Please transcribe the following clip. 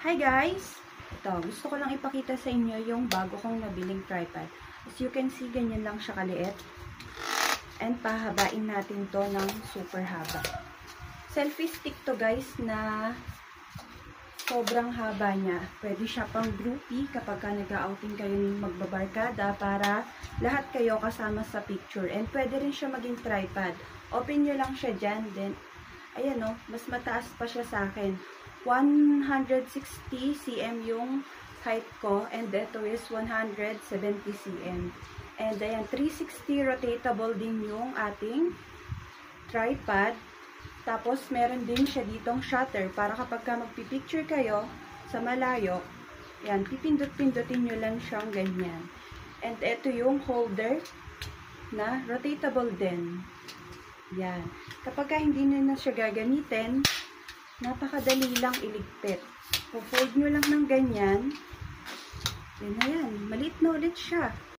Hi guys! Ito, gusto ko lang ipakita sa inyo yung bago kong nabiling tripod. As you can see, ganyan lang siya kaliit. And pahabain natin to ng super haba. Selfie stick to guys na sobrang haba niya. Pwede siya pang groupie kapag nag-outing kayo ng magbabarkada para lahat kayo kasama sa picture. And pwede rin siya maging tripod. Open nyo lang siya dyan. Then, ayan o, mas mataas pa siya sa akin. 160 cm yung height ko. And ito is 170 cm. And ayan, 360 rotatable din yung ating tripod. Tapos, meron din siya ditong shutter para kapag ka magpipicture kayo sa malayo, yan, pipindot-pindutin nyo lang siyang ganyan. And ito yung holder na rotatable din. Yan. Kapag ka hindi nyo na siya gagamitin, napakadali lang iligpit. So, fold nyo lang ng ganyan. Yan na yan. Maliit na ulit siya.